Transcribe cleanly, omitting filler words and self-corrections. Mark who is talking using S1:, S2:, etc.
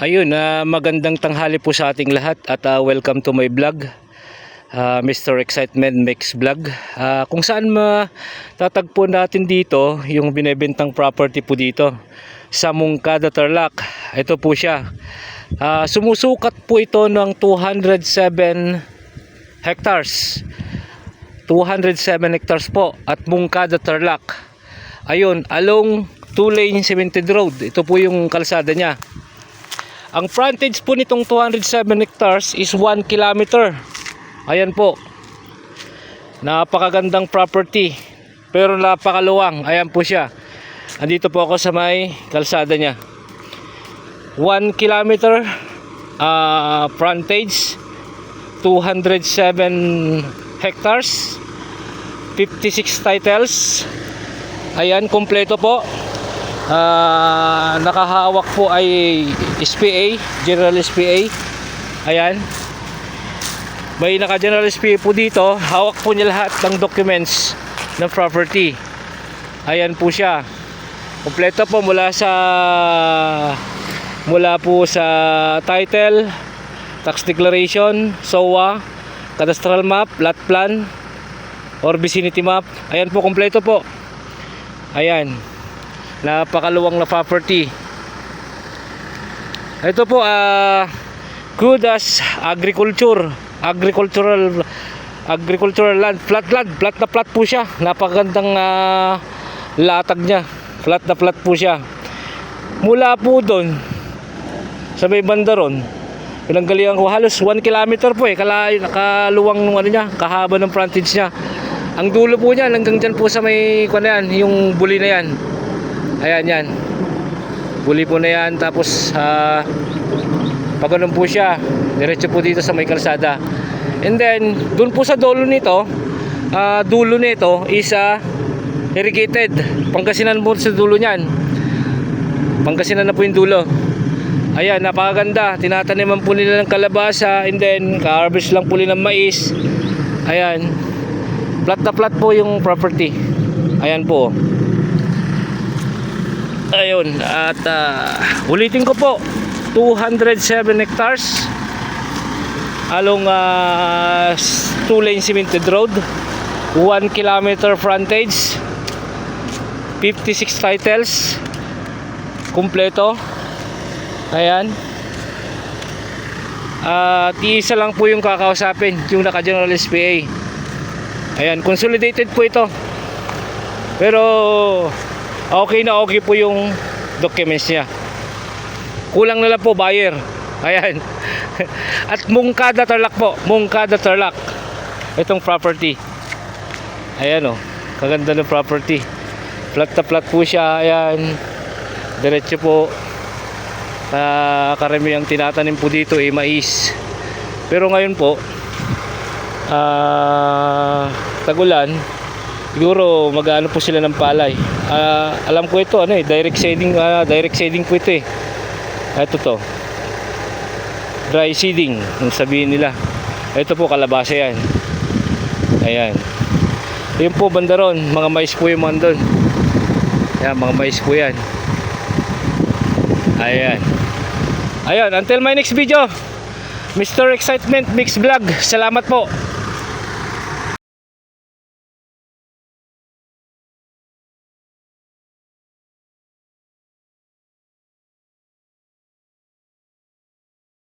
S1: Ayun, magandang tanghali po sa ating lahat at welcome to my vlog, Mr. Excitement Mix Vlog, kung saan matatagpo natin dito yung binebentang property po dito sa Moncada, Tarlac. Ito po siya, sumusukat po ito ng 207 hectares 207 hectares po at Moncada, Tarlac. Ayun, along 2-lane cemented road. Ito po yung kalsada niya. Ang frontage po nitong 207 hectares is 1 kilometer. Ayan po. Napakagandang property. Pero napakaluwang. Ayan po siya. Andito po ako sa may kalsada niya. 1 kilometer frontage. 207 hectares. 56 titles. Ayan, kompleto po. Nakahawak po ay SPA, General SPA. Ayan, may naka General SPA po dito. Hawak po niya lahat ng documents ng property. Ayan po siya, kompleto po mula po sa title, tax declaration, SOA, cadastral map, lot plan or vicinity map. Ayan po, kompleto po. Ayan, napakaluwang na property. Ito po good as agricultural land, flat na flat po siya. Napakagandang latag niya, flat na flat po siya. Mula po doon sa may banda ron, pinanggalingan ko halos 1 kilometer po nakaluwang ng ano niya, kahaba ng frontage niya. Ang dulo po niya hanggang dyan po sa may yung buli na yan. Ayan yan, buli po na yan. Tapos pag ganun po siya, diretso po dito sa may kalsada. And then dun po sa dulo nito is irrigated. Pangasinan po sa dulo niyan, Pangasinan na po yung dulo. Ayan, napakaganda. Tinataniman po nila ng kalabasa, and then ka-harvest lang po nila ng mais. Ayan, flat na flat po yung property. Ayan po. Ayun, at ulitin ko po, 207 hectares along 2-lane cemented road, 1 kilometer frontage, 56 titles, kumpleto. Ayan, at isa lang po yung kakausapin, yung naka General SPA. Ayan, consolidated po ito, pero okay na okay po yung documents niya. Kulang na lang po buyer. Ayan. At Moncada, Tarlac po, Moncada, Tarlac, itong property. Ayan, kaganda ng property. Flat na flat po siya. Ayan, diretso po. Karamihan tinatanim po dito mais. Pero ngayon po tagulan, siguro mag-ano po sila ng palay. Alam ko ito direct seeding po ito Ito to, dry seeding yung sabihin nila. Ito po kalabasa yan. Ayan, yun po banda ron, mga mais po yung mga doon. Ayan, mga mais po yan. Ayan, until my next video, Mr. Excitement Mix Vlog. Salamat po.